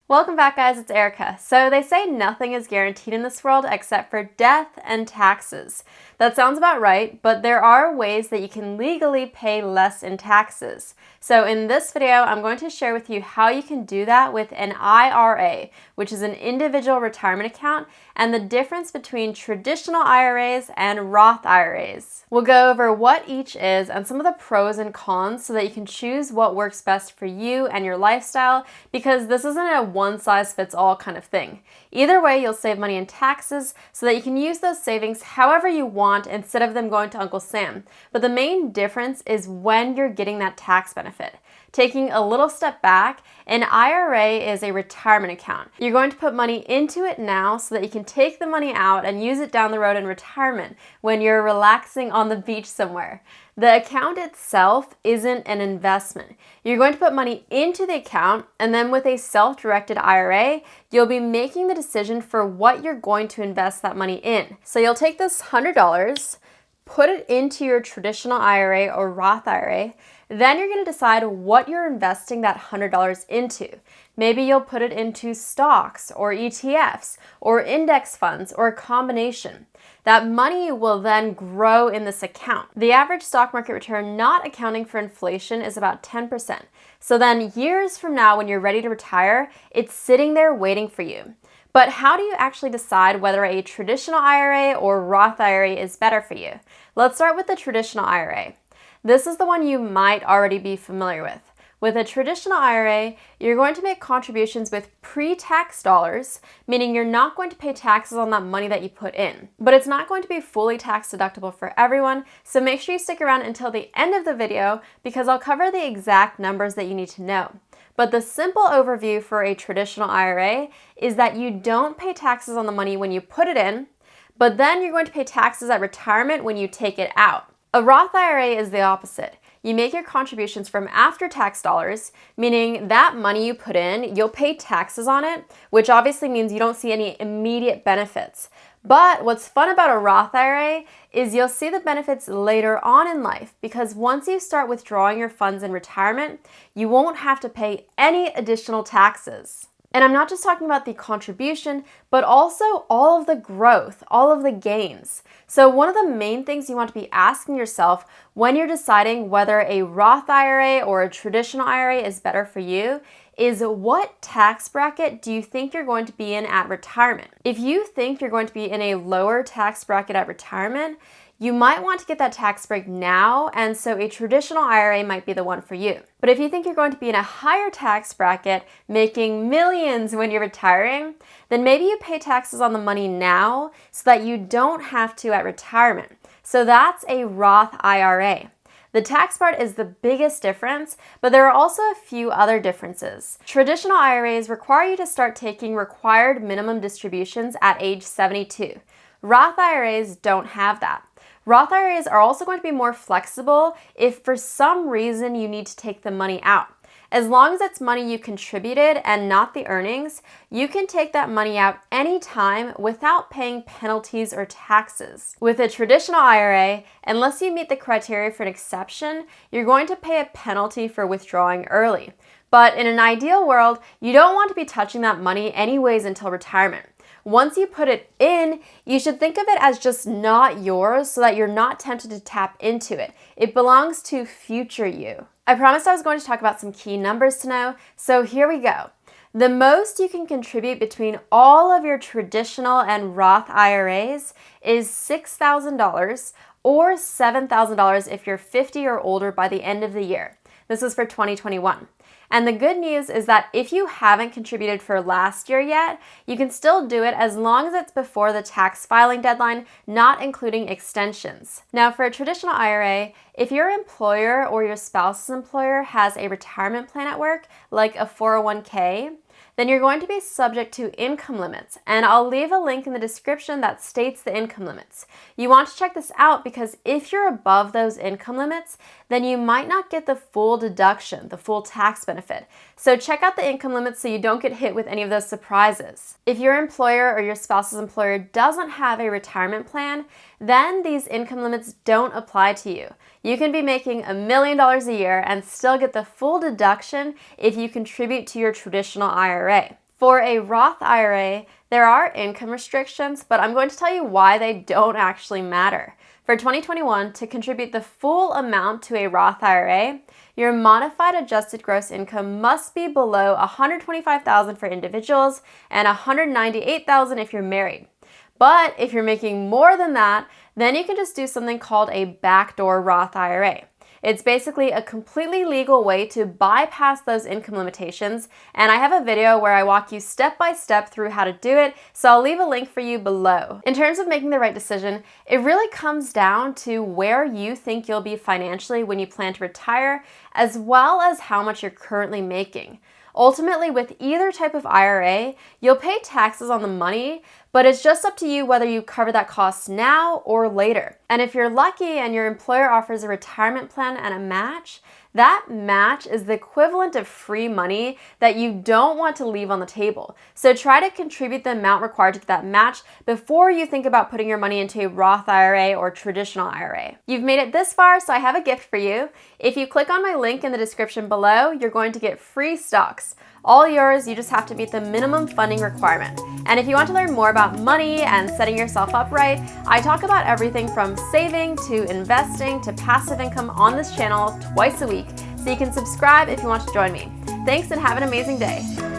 Welcome back, guys. It's Erika. So they say nothing is guaranteed in this world except for death and taxes. That sounds about right, but there are ways that you can legally pay less in taxes. So in this video, I'm going to share with you how you can do that with an IRA, which is an individual retirement account, and the difference between traditional IRAs and Roth IRAs. We'll go over what each is and some of the pros and cons so that you can choose what works best for you and your lifestyle, because this isn't a one-size-fits-all kind of thing. Either way, you'll save money in taxes so that you can use those savings however you want instead of them going to Uncle Sam. But the main difference is when you're getting that tax benefit. Taking a little step back, an IRA is a retirement account. You're going to put money into it now so that you can take the money out and use it down the road in retirement when you're relaxing on the beach somewhere. The account itself isn't an investment. You're going to put money into the account, and then with a self-directed IRA, you'll be making the decision for what you're going to invest that money in. So you'll take this $100, put it into your traditional IRA or Roth IRA, then you're going to decide what you're investing that $100 into. Maybe you'll put it into stocks or ETFs or index funds or a combination. That money will then grow in this account. The average stock market return, not accounting for inflation, is about 10%. So then years from now, when you're ready to retire, it's sitting there waiting for you. But how do you actually decide whether a traditional IRA or Roth IRA is better for you? Let's start with the traditional IRA. This is the one you might already be familiar with. With a traditional IRA, you're going to make contributions with pre-tax dollars, meaning you're not going to pay taxes on that money that you put in. But it's not going to be fully tax deductible for everyone, so make sure you stick around until the end of the video because I'll cover the exact numbers that you need to know. But the simple overview for a traditional IRA is that you don't pay taxes on the money when you put it in, but then you're going to pay taxes at retirement when you take it out. A Roth IRA is the opposite. You make your contributions from after-tax dollars, meaning that money you put in, you'll pay taxes on it, which obviously means you don't see any immediate benefits. But what's fun about a Roth IRA is you'll see the benefits later on in life, because once you start withdrawing your funds in retirement, you won't have to pay any additional taxes. And I'm not just talking about the contribution, but also all of the growth, all of the gains. So one of the main things you want to be asking yourself when you're deciding whether a Roth IRA or a traditional IRA is better for you is, what tax bracket do you think you're going to be in at retirement? If you think you're going to be in a lower tax bracket at retirement, you might want to get that tax break now, and so a traditional IRA might be the one for you. But if you think you're going to be in a higher tax bracket, making millions when you're retiring, then maybe you pay taxes on the money now so that you don't have to at retirement. So that's a Roth IRA. The tax part is the biggest difference, but there are also a few other differences. Traditional IRAs require you to start taking required minimum distributions at age 72. Roth IRAs don't have that. Roth IRAs are also going to be more flexible if for some reason you need to take the money out. As long as it's money you contributed and not the earnings, you can take that money out anytime without paying penalties or taxes. With a traditional IRA, unless you meet the criteria for an exception, you're going to pay a penalty for withdrawing early. But in an ideal world, you don't want to be touching that money anyways until retirement. Once you put it in, you should think of it as just not yours so that you're not tempted to tap into it. It belongs to future you. I promised I was going to talk about some key numbers to know, so here we go. The most you can contribute between all of your traditional and Roth IRAs is $6,000 or $7,000 if you're 50 or older by the end of the year. This is for 2021. And the good news is that if you haven't contributed for last year yet, you can still do it as long as it's before the tax filing deadline, not including extensions. Now, for a traditional IRA, if your employer or your spouse's employer has a retirement plan at work, like a 401k, then you're going to be subject to income limits, and I'll leave a link in the description that states the income limits. You want to check this out because if you're above those income limits, then you might not get the full deduction, the full tax benefit. So check out the income limits so you don't get hit with any of those surprises. If your employer or your spouse's employer doesn't have a retirement plan, then these income limits don't apply to you. You can be making $1 million a year and still get the full deduction if you contribute to your traditional IRA. For a Roth IRA, there are income restrictions, but I'm going to tell you why they don't actually matter. For 2021, to contribute the full amount to a Roth IRA, your modified adjusted gross income must be below $125,000 for individuals and $198,000 if you're married. But if you're making more than that, then you can just do something called a backdoor Roth IRA. It's basically a completely legal way to bypass those income limitations, and I have a video where I walk you step by step through how to do it, so I'll leave a link for you below. In terms of making the right decision, it really comes down to where you think you'll be financially when you plan to retire, as well as how much you're currently making. Ultimately, with either type of IRA, you'll pay taxes on the money, but it's just up to you whether you cover that cost now or later. And if you're lucky and your employer offers a retirement plan and a match, that match is the equivalent of free money that you don't want to leave on the table. So try to contribute the amount required to get that match before you think about putting your money into a Roth IRA or traditional IRA. You've made it this far, so I have a gift for you. If you click on my link in the description below, you're going to get free stocks. All yours, you just have to meet the minimum funding requirement. And if you want to learn more about money and setting yourself up right, I talk about everything from saving to investing to passive income on this channel twice a week, so you can subscribe if you want to join me. Thanks and have an amazing day.